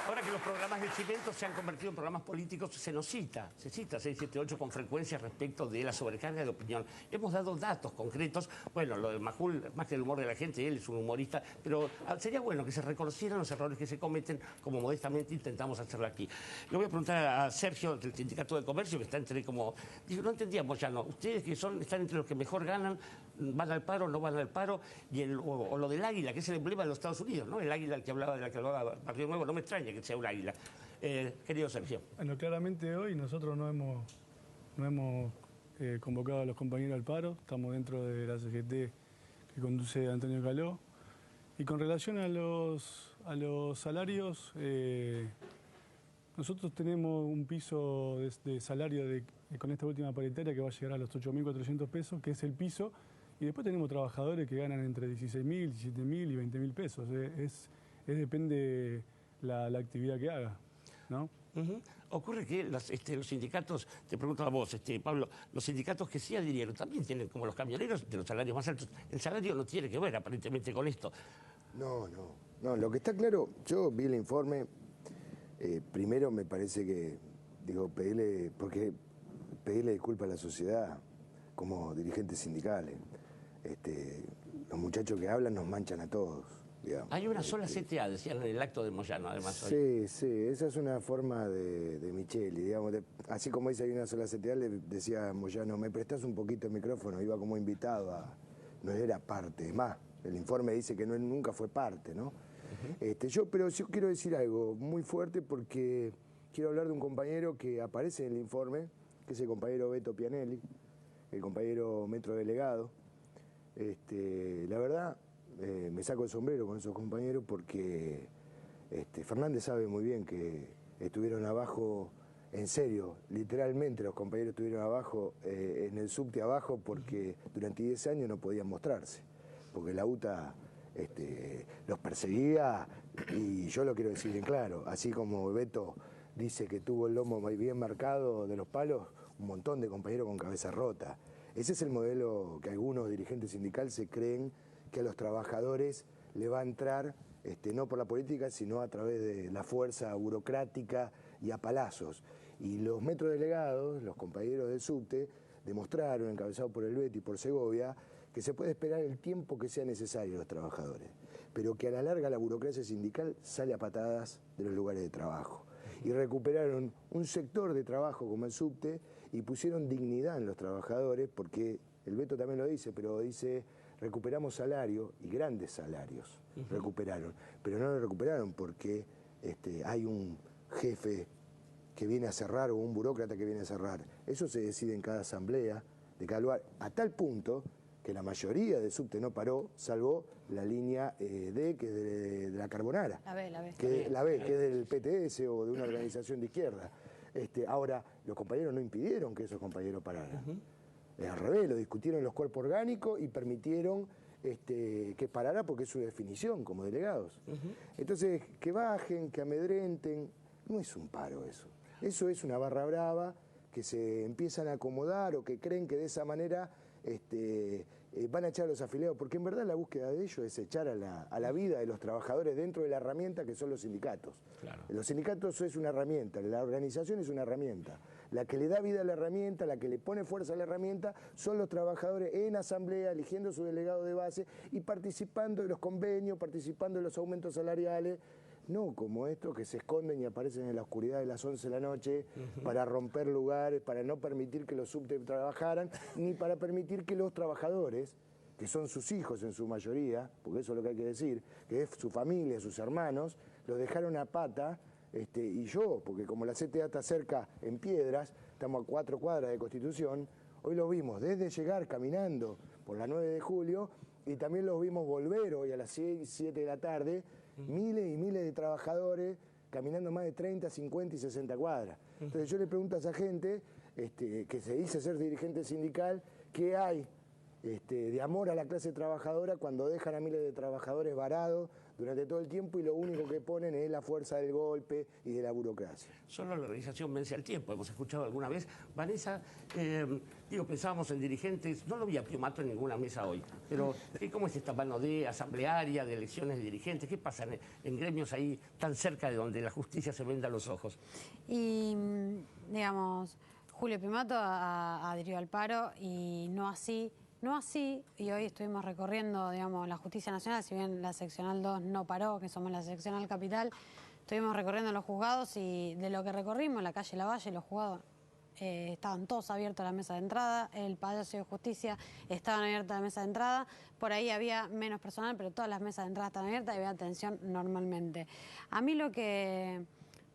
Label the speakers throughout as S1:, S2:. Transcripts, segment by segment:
S1: Ahora que los programas de Chimento se han convertido en programas políticos, se cita 678 con frecuencia respecto de la sobrecarga de opinión. Hemos dado datos concretos. Bueno, lo de Majul, más que el humor de la gente, él es un humorista, pero sería bueno que se reconocieran los errores que se cometen, como modestamente intentamos hacerlo aquí. Le voy a preguntar a Sergio, del Sindicato de Comercio, que está entre como... Digo, no entendíamos ya, ¿no? Ustedes que están entre los que mejor ganan, van al paro, no van al paro, y o lo del águila, que es el emblema de los Estados Unidos, ¿no? El águila de la que hablaba Partido Nuevo, no me extraña que sea un águila. Querido Sergio.
S2: Bueno, claramente hoy nosotros no hemos convocado a los compañeros al paro, estamos dentro de la CGT que conduce Antonio Caló. Y con relación a los salarios, nosotros tenemos un piso de salario con esta última paritaria que va a llegar a los 8.400 pesos, que es el piso, y después tenemos trabajadores que ganan entre 16.000, 17.000 y 20.000 pesos. Depende la actividad que haga, ¿no?
S1: Ocurre que los sindicatos, te pregunto a vos, Pablo, los sindicatos que sí adhirieron también tienen, como los camioneros, de los salarios más altos. El salario no tiene que ver aparentemente con esto.
S3: No, lo que está claro, yo vi el informe, primero me parece que, pedirle disculpas a la sociedad como dirigentes sindicales. Los muchachos que hablan nos manchan a todos. Digamos.
S1: Hay una sola CTA, decían en el acto de Moyano, además.
S3: Sí, esa es una forma de Micheli, digamos. Así como dice hay una sola CTA, le decía a Moyano, ¿me prestás un poquito el micrófono? Iba como invitado, no era parte. Es más, el informe dice que nunca fue parte, ¿no? Pero yo quiero decir algo muy fuerte porque quiero hablar de un compañero que aparece en el informe, que es el compañero Beto Pianelli, el compañero Metro Delegado. La verdad... me saco el sombrero con esos compañeros porque Fernández sabe muy bien que estuvieron abajo, en serio, literalmente los compañeros estuvieron abajo, en el subte abajo porque durante 10 años no podían mostrarse, porque la UTA los perseguía y yo lo quiero decir bien claro, así como Beto dice que tuvo el lomo bien marcado de los palos, un montón de compañeros con cabeza rota. Ese es el modelo que algunos dirigentes sindicales se creen que a los trabajadores le va a entrar, no por la política, sino a través de la fuerza burocrática y a palazos. Y los metrodelegados, los compañeros del subte, demostraron, encabezados por el Beto y por Segovia, que se puede esperar el tiempo que sea necesario a los trabajadores, pero que a la larga la burocracia sindical sale a patadas de los lugares de trabajo. Y recuperaron un sector de trabajo como el subte y pusieron dignidad en los trabajadores, porque el Beto también lo dice, pero dice... recuperamos salario y grandes salarios recuperaron, pero no lo recuperaron porque hay un jefe que viene a cerrar o un burócrata que viene a cerrar. Eso se decide en cada asamblea de cada lugar, a tal punto que la mayoría del subte no paró, salvo la línea D, que es de la Carbonara. La B, que es del PTS o de una organización de izquierda. Ahora, los compañeros no impidieron que esos compañeros pararan. Al revés, lo discutieron en los cuerpos orgánicos y permitieron que parara porque es su definición como delegados. Entonces, que bajen, que amedrenten, no es un paro eso. Eso es una barra brava que se empiezan a acomodar o que creen que de esa manera van a echar a los afiliados, porque en verdad la búsqueda de ellos es echar a la vida de los trabajadores dentro de la herramienta que son los sindicatos. Claro. Los sindicatos es una herramienta, la organización es una herramienta. La que le da vida a la herramienta, la que le pone fuerza a la herramienta, son los trabajadores en asamblea, eligiendo su delegado de base y participando de los convenios, participando de los aumentos salariales. No como estos que se esconden y aparecen en la oscuridad de las 11 de la noche para romper lugares, para no permitir que los subte trabajaran, ni para permitir que los trabajadores, que son sus hijos en su mayoría, porque eso es lo que hay que decir, que es su familia, sus hermanos, los dejaron a pata, y yo, porque como la CTA está cerca en Piedras, estamos a 4 cuadras de Constitución, hoy lo vimos desde llegar caminando por la 9 de julio, y también los vimos volver hoy a las 6, 7 de la tarde, miles y miles de trabajadores caminando más de 30, 50 y 60 cuadras. Entonces yo le pregunto a esa gente que se dice ser dirigente sindical, ¿qué hay de amor a la clase trabajadora cuando dejan a miles de trabajadores varados durante todo el tiempo y lo único que ponen es la fuerza del golpe y de la burocracia.
S1: Solo la organización vence al tiempo. Hemos escuchado alguna vez. Vanessa, pensábamos en dirigentes, no lo vi a Piumato en ninguna mesa hoy, pero ¿cómo es esta mano de asamblearia, de elecciones de dirigentes? ¿Qué pasa en gremios ahí tan cerca de donde la justicia se venda los ojos?
S4: Y, digamos, Julio Piumato adhirió al paro y no así, y hoy estuvimos recorriendo, digamos, la Justicia Nacional, si bien la seccional 2 no paró, que somos la seccional capital, estuvimos recorriendo los juzgados y de lo que recorrimos, la calle Lavalle, los juzgados estaban todos abiertos a la mesa de entrada, el Palacio de Justicia estaban abiertas a la mesa de entrada, por ahí había menos personal, pero todas las mesas de entrada estaban abiertas y había atención normalmente. A mí lo que...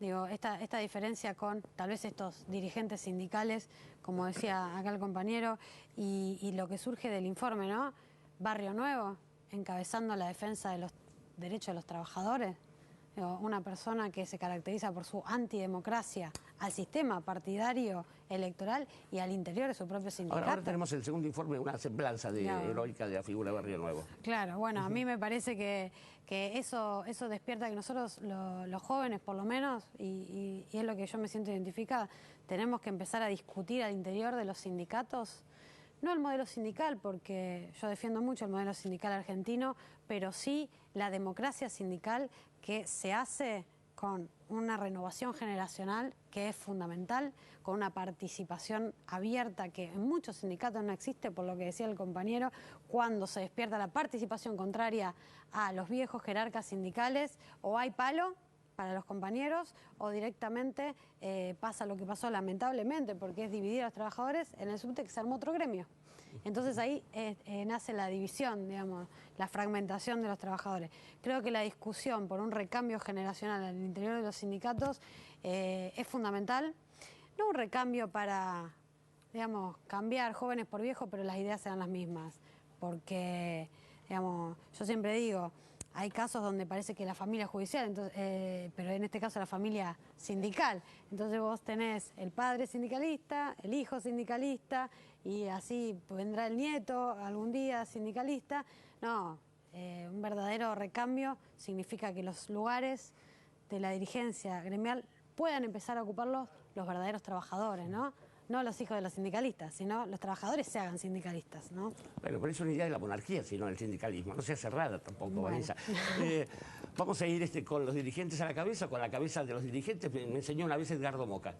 S4: Digo, esta diferencia con tal vez estos dirigentes sindicales, como decía acá el compañero, y lo que surge del informe, ¿no? Barrio Nuevo, encabezando la defensa de los derechos de los trabajadores. Digo, una persona que se caracteriza por su antidemocracia al sistema partidario electoral y al interior de su propio sindicato.
S1: Ahora tenemos el segundo informe, una semblanza heroica de la figura de Barrio Nuevo.
S4: Claro, bueno, a mí me parece que eso despierta que nosotros, los jóvenes por lo menos, y es lo que yo me siento identificada, tenemos que empezar a discutir al interior de los sindicatos, no el modelo sindical, porque yo defiendo mucho el modelo sindical argentino, pero sí la democracia sindical que se hace con una renovación generacional que es fundamental, con una participación abierta que en muchos sindicatos no existe, por lo que decía el compañero, cuando se despierta la participación contraria a los viejos jerarcas sindicales, o hay palo para los compañeros o directamente pasa lo que pasó lamentablemente, porque es dividir a los trabajadores en el subte que se armó otro gremio. Entonces ahí nace la división, digamos, la fragmentación de los trabajadores. Creo que la discusión por un recambio generacional al interior de los sindicatos es fundamental. No un recambio para, digamos, cambiar jóvenes por viejos, pero las ideas sean las mismas. Porque, digamos, yo siempre digo, hay casos donde parece que la familia judicial, entonces, pero en este caso la familia sindical. Entonces vos tenés el padre sindicalista, el hijo sindicalista, y así vendrá el nieto algún día sindicalista. No, un verdadero recambio significa que los lugares de la dirigencia gremial puedan empezar a ocuparlos los verdaderos trabajadores, ¿no? No los hijos de los sindicalistas, sino los trabajadores se hagan sindicalistas, ¿no?
S1: Bueno, pero eso es una idea de la monarquía, sino del sindicalismo. No sea cerrada tampoco, bueno. Vanessa. Vamos a ir con los dirigentes a la cabeza, con la cabeza de los dirigentes. Me enseñó una vez Edgardo Moca.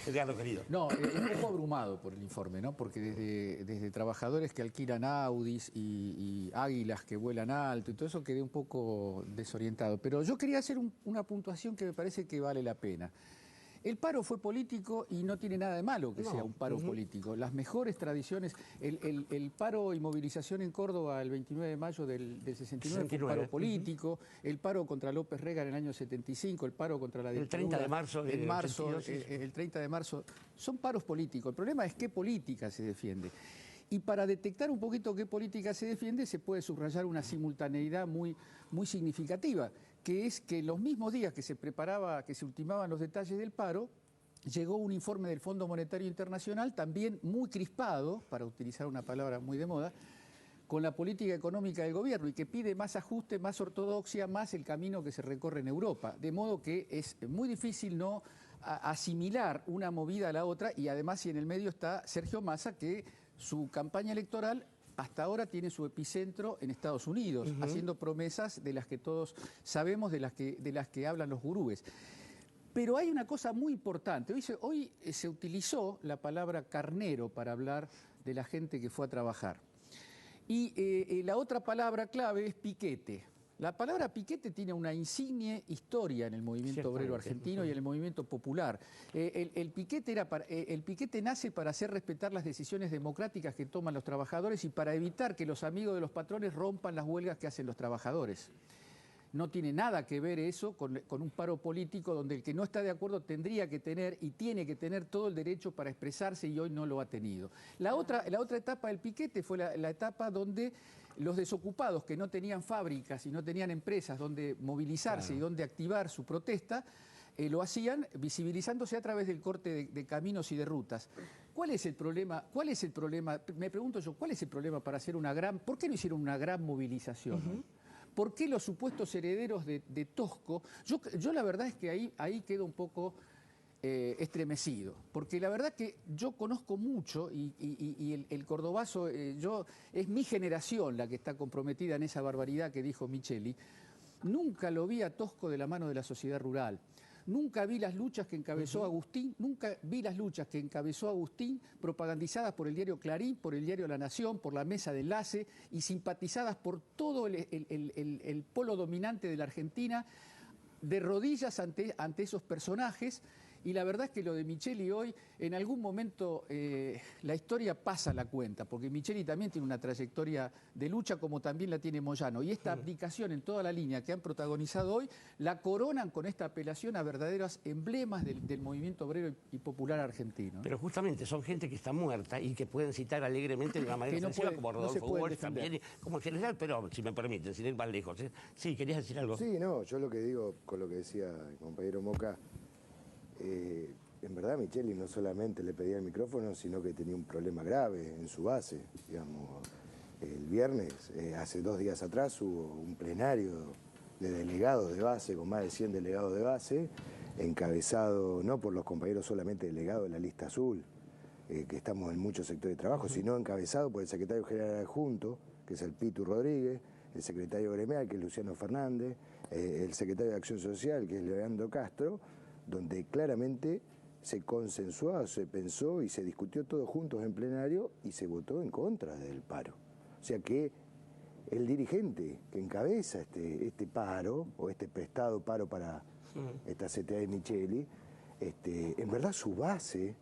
S1: Edgardo, querido.
S5: No, un poco abrumado por el informe, ¿no? Porque desde trabajadores que alquilan Audis y águilas que vuelan alto y todo eso quedé un poco desorientado. Pero yo quería hacer una puntuación que me parece que vale la pena. El paro fue político y no tiene nada de malo que sea un paro político. Las mejores tradiciones, el paro y movilización en Córdoba el 29 de mayo del 69 fue un paro político, el paro contra López Rega en el año 75, el paro contra la dictadura.
S1: El 30 de marzo.
S5: El 30 de marzo. Son paros políticos. El problema es qué política se defiende. Y para detectar un poquito qué política se defiende se puede subrayar una simultaneidad muy significativa, que es que los mismos días que se ultimaban los detalles del paro, llegó un informe del Fondo Monetario Internacional también muy crispado, para utilizar una palabra muy de moda, con la política económica del gobierno y que pide más ajuste, más ortodoxia, más el camino que se recorre en Europa. De modo que es muy difícil no asimilar una movida a la otra y además si en el medio está Sergio Massa, que su campaña electoral hasta ahora tiene su epicentro en Estados Unidos, haciendo promesas de las que todos sabemos, de las que hablan los gurúes. Pero hay una cosa muy importante. Hoy se utilizó la palabra carnero para hablar de la gente que fue a trabajar. Y la otra palabra clave es piquete. La palabra piquete tiene una insigne historia en el movimiento obrero argentino y en el movimiento popular. El piquete nace para hacer respetar las decisiones democráticas que toman los trabajadores y para evitar que los amigos de los patrones rompan las huelgas que hacen los trabajadores. No tiene nada que ver eso con un paro político donde el que no está de acuerdo tendría que tener y tiene que tener todo el derecho para expresarse y hoy no lo ha tenido. La otra etapa del piquete fue la etapa donde los desocupados que no tenían fábricas y no tenían empresas donde movilizarse y donde activar su protesta, lo hacían visibilizándose a través del corte de caminos y de rutas. ¿Cuál es el problema? ¿Cuál es el problema? Me pregunto yo, ¿cuál es el problema para hacer una gran... ¿Por qué no hicieron una gran movilización? ¿Por qué los supuestos herederos de Tosco? Yo la verdad es que ahí quedo un poco estremecido, porque la verdad que yo conozco mucho y el cordobazo, es mi generación la que está comprometida en esa barbaridad que dijo Micheli. Nunca lo vi a Tosco de la mano de la sociedad rural. Nunca vi las luchas que encabezó Agustín, propagandizadas por el diario Clarín, por el diario La Nación, por la Mesa de Enlace y simpatizadas por todo el polo dominante de la Argentina, de rodillas ante esos personajes. Y la verdad es que lo de Micheli hoy, en algún momento la historia pasa la cuenta, porque Micheli también tiene una trayectoria de lucha como también la tiene Moyano. Y esta abdicación en toda la línea que han protagonizado hoy, la coronan con esta apelación a verdaderos emblemas del movimiento obrero y popular argentino.
S1: Pero justamente son gente que está muerta y que pueden citar alegremente de una manera ofensiva, como Rodolfo Walsh también, como en general, pero si me permiten, sin ir más lejos. Sí, ¿querías decir algo?
S3: Sí, no, yo lo que digo, con lo que decía el compañero Moca, en verdad Micheli no solamente le pedía el micrófono, sino que tenía un problema grave en su base. Digamos, el viernes, hace 2 días atrás, hubo un plenario de delegados de base, con más de 100 delegados de base, encabezado no por los compañeros solamente delegados de la lista azul, que estamos en muchos sectores de trabajo, sino encabezado por el secretario general adjunto, que es el Pitu Rodríguez, el secretario gremial, que es Luciano Fernández, el secretario de Acción Social, que es Leandro Castro, donde claramente se consensuó, se pensó y se discutió todos juntos en plenario y se votó en contra del paro. O sea que el dirigente que encabeza este paro, o este prestado paro para esta CTA de Micheli, en verdad su base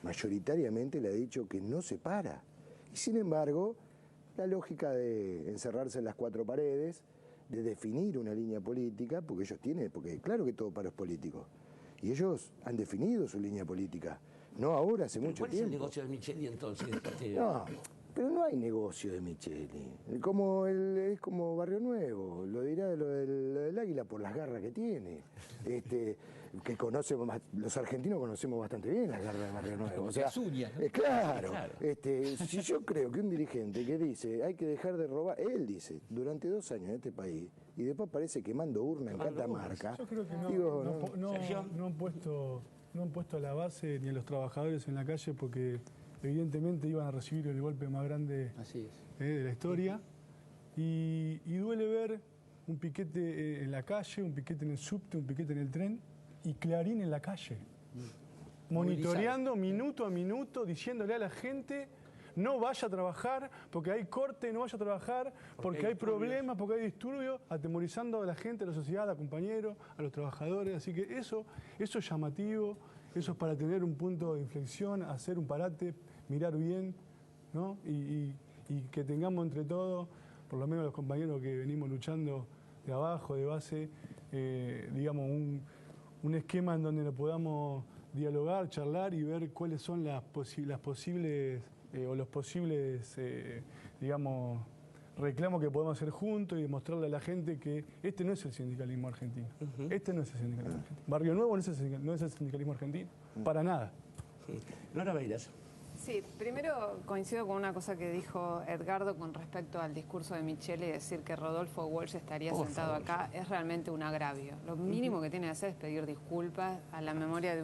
S3: mayoritariamente le ha dicho que no se para. Y sin embargo, la lógica de encerrarse en las 4 paredes, de definir una línea política, porque ellos tienen, porque claro que todo paro es político, y ellos han definido su línea política, no ahora, hace mucho tiempo.
S1: ¿Cuál es el negocio de Micheli entonces?
S3: No, pero no hay negocio de Micheli. Es como Barrio Nuevo, lo dirá lo del Águila por las garras que tiene. Que conocemos más, los argentinos conocemos bastante bien las garras de Barrio Nuevo. O sea,
S5: las uñas, ¿no?
S3: Claro. Si yo creo que un dirigente que dice hay que dejar de robar, él dice, durante 2 años en este país, y después aparece quemando urna en Catamarca.
S2: Yo creo que no han puesto a la base ni a los trabajadores en la calle porque evidentemente iban a recibir el golpe más grande de la historia. Y duele ver un piquete en la calle, un piquete en el subte, un piquete en el tren y Clarín en la calle. Monitoreando minuto a minuto, diciéndole a la gente: no vaya a trabajar porque hay corte, no vaya a trabajar porque hay problemas, porque hay disturbios, atemorizando a la gente, a la sociedad, a compañeros, a los trabajadores. Así que eso es llamativo, eso es para tener un punto de inflexión, hacer un parate, mirar bien, ¿no? Y que tengamos entre todos, por lo menos los compañeros que venimos luchando de abajo, de base, digamos, un esquema en donde nos podamos dialogar, charlar y ver cuáles son las posibles o los posibles, digamos, reclamos que podemos hacer juntos y demostrarle a la gente que este no es el sindicalismo argentino. Este no es el sindicalismo argentino. Barrio Nuevo no es el sindicalismo argentino. Para nada.
S1: Nora Beiras.
S6: Sí, primero coincido con una cosa que dijo Edgardo con respecto al discurso de Micheli, decir que Rodolfo Walsh estaría sentado acá es realmente un agravio. Lo mínimo que tiene que hacer es pedir disculpas a la memoria de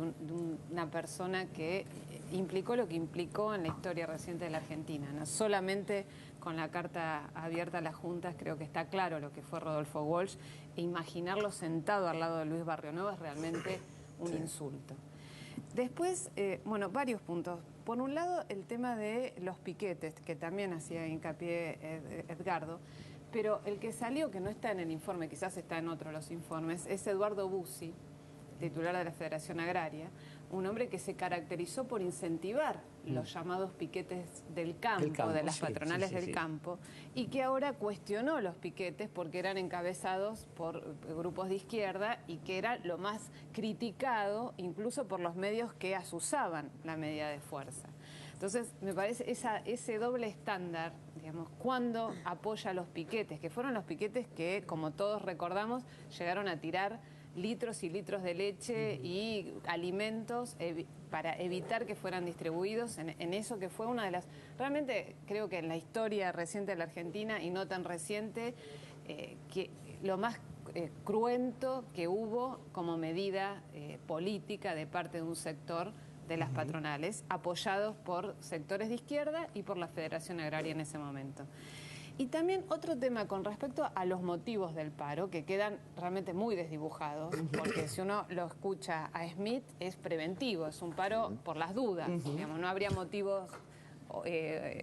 S6: una persona que implicó lo que implicó en la historia reciente de la Argentina. No solamente con la carta abierta a las juntas, creo que está claro lo que fue Rodolfo Walsh, e imaginarlo sentado al lado de Luis Barrionuevo es realmente un insulto. Después, bueno, varios puntos. Por un lado, el tema de los piquetes, que también hacía hincapié Edgardo, pero el que salió, que no está en el informe, quizás está en otro de los informes, es Eduardo Bussi, titular de la Federación Agraria, un hombre que se caracterizó por incentivar los llamados piquetes del campo, de las patronales del campo, y que ahora cuestionó los piquetes porque eran encabezados por grupos de izquierda y que era lo más criticado incluso por los medios que asusaban la medida de fuerza. Entonces, me parece ese doble estándar, digamos, cuando apoya los piquetes, que fueron los piquetes que, como todos recordamos, llegaron a tirar litros y litros de leche y alimentos para evitar que fueran distribuidos en eso que fue una de las... Realmente creo que en la historia reciente de la Argentina, y no tan reciente, que lo más cruento que hubo como medida política de parte de un sector de las patronales, apoyados por sectores de izquierda y por la Federación Agraria en ese momento. Y también otro tema con respecto a los motivos del paro, que quedan realmente muy desdibujados, porque si uno lo escucha a Smith, es preventivo, es un paro por las dudas, digamos, no habría motivos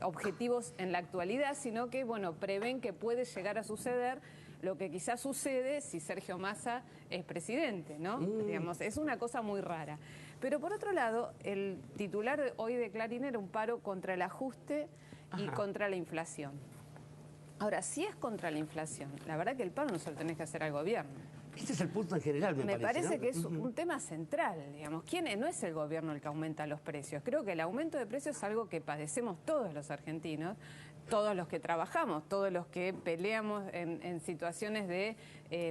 S6: objetivos en la actualidad, sino que, bueno, prevén que puede llegar a suceder lo que quizás sucede si Sergio Massa es presidente, ¿no? Digamos, es una cosa muy rara. Pero por otro lado, el titular hoy de Clarín era un paro contra el ajuste y contra la inflación. Ahora, si es contra la inflación, la verdad que el paro no se lo tenés que hacer al gobierno.
S1: Este es el punto en general, me parece, ¿no?
S6: Que es un tema central, digamos. No es el gobierno el que aumenta los precios. Creo que el aumento de precios es algo que padecemos todos los argentinos, todos los que trabajamos, todos los que peleamos en situaciones de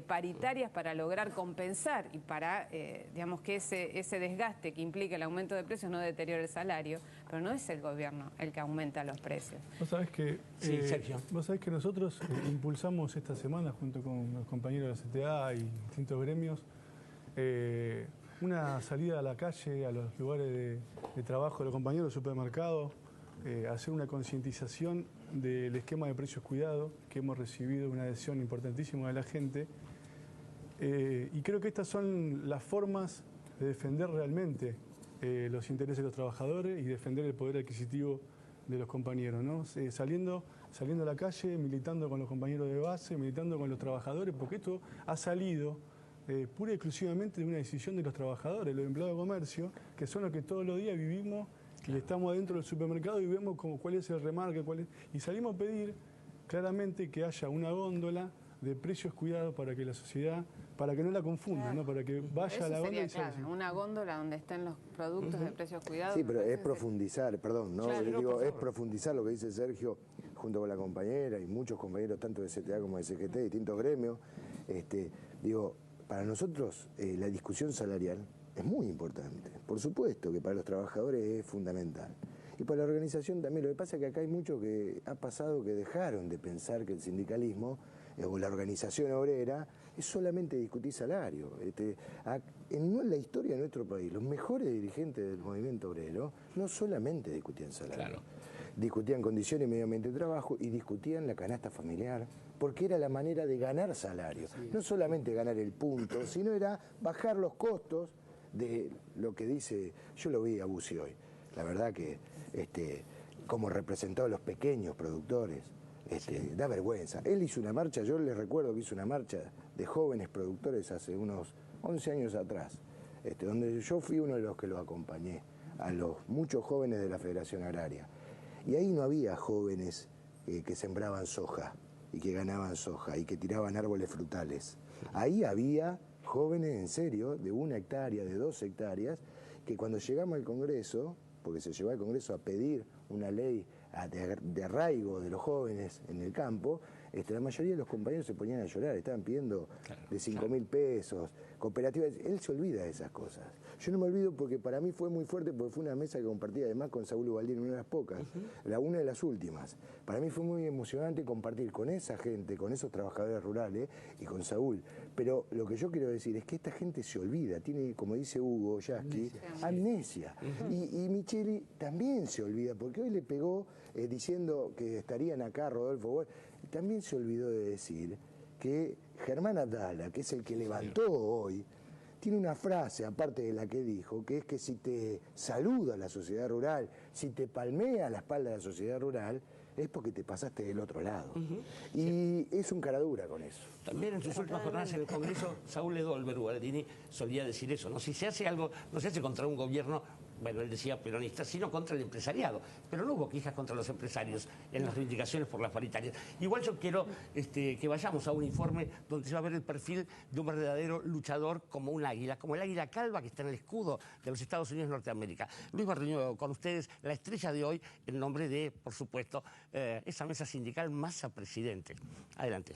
S6: paritarias para lograr compensar y para, digamos, que ese desgaste que implica el aumento de precios no deteriore el salario, pero no es el gobierno el que aumenta los precios.
S2: Vos sabés que,
S1: sí, Sergio.
S2: Vos sabés que nosotros impulsamos esta semana, junto con los compañeros de la CTA y distintos gremios, una salida a la calle, a los lugares de trabajo de los compañeros del supermercado, hacer una concientización del esquema de precios cuidados, que hemos recibido una adhesión importantísima de la gente. Y creo que estas son las formas de defender realmente los intereses de los trabajadores y defender el poder adquisitivo de los compañeros, ¿no? Saliendo a la calle, militando con los compañeros de base, militando con los trabajadores, porque esto ha salido pura y exclusivamente de una decisión de los trabajadores, los empleados de comercio, que son los que todos los días vivimos y estamos adentro del supermercado y vemos cuál es el remarque, y salimos a pedir claramente que haya una góndola de precios cuidados para que la sociedad, para que no la confunda, ¿no? Para que vaya
S6: eso
S2: a la góndola.
S6: Una góndola donde estén los productos de precios cuidados.
S3: Sí, pero es profundizar, perdón, ¿no?
S1: Claro,
S3: Digo, es profundizar lo que dice Sergio junto con la compañera y muchos compañeros tanto de CTA como de CGT, distintos gremios. Digo, para nosotros la discusión salarial es muy importante. Por supuesto que para los trabajadores es fundamental. Y para la organización también. Lo que pasa es que acá hay mucho que ha pasado que dejaron de pensar que el sindicalismo o la organización obrera es solamente discutir salario. En la historia de nuestro país, los mejores dirigentes del movimiento obrero no solamente discutían salario. Claro. Discutían condiciones y medio ambiente de trabajo y discutían la canasta familiar, porque era la manera de ganar salario. No solamente ganar el punto, sino era bajar los costos de lo que dice, yo lo vi a Bussi hoy, la verdad que como representó a los pequeños productores, da vergüenza. Él hizo una marcha, yo les recuerdo que hizo una marcha de jóvenes productores hace unos 11 años atrás, donde yo fui uno de los que lo acompañé, a los muchos jóvenes de la Federación Agraria. Y ahí no había jóvenes que sembraban soja y que ganaban soja y que tiraban árboles frutales. Ahí había jóvenes en serio, de 1 hectárea, de 2 hectáreas, que cuando llegamos al Congreso, porque se llevó al Congreso a pedir una ley de arraigo de los jóvenes en el campo, la mayoría de los compañeros se ponían a llorar, estaban pidiendo de 5.000 pesos, cooperativas. Él se olvida de esas cosas. Yo no me olvido porque para mí fue muy fuerte, porque fue una mesa que compartí además con Saúl Ubaldín, una de las pocas, una de las últimas. Para mí fue muy emocionante compartir con esa gente, con esos trabajadores rurales y con Saúl. Pero lo que yo quiero decir es que esta gente se olvida, tiene, como dice Hugo Yasky, amnesia. Y Micheli también se olvida, porque hoy le pegó diciendo que estarían acá Rodolfo Walsh. También se olvidó de decir que Germán Atala, que es el que levantó hoy, tiene una frase, aparte de la que dijo, que es que si te saluda la sociedad rural, si te palmea la espalda de la sociedad rural, es porque te pasaste del otro lado. Y es un caradura con eso.
S1: También en sus últimas jornadas en el Congreso, Saúl Edolver Ubaldini solía decir eso, ¿no? Si se hace algo, no se hace contra un gobierno, bueno, él decía peronista, sino contra el empresariado. Pero no hubo quejas contra los empresarios en las reivindicaciones por las paritarias. Igual yo quiero que vayamos a un informe donde se va a ver el perfil de un verdadero luchador como un águila, como el águila calva que está en el escudo de los Estados Unidos de Norteamérica. Luis Barriño, con ustedes, la estrella de hoy, en nombre de, por supuesto, esa mesa sindical Massa Presidente. Adelante.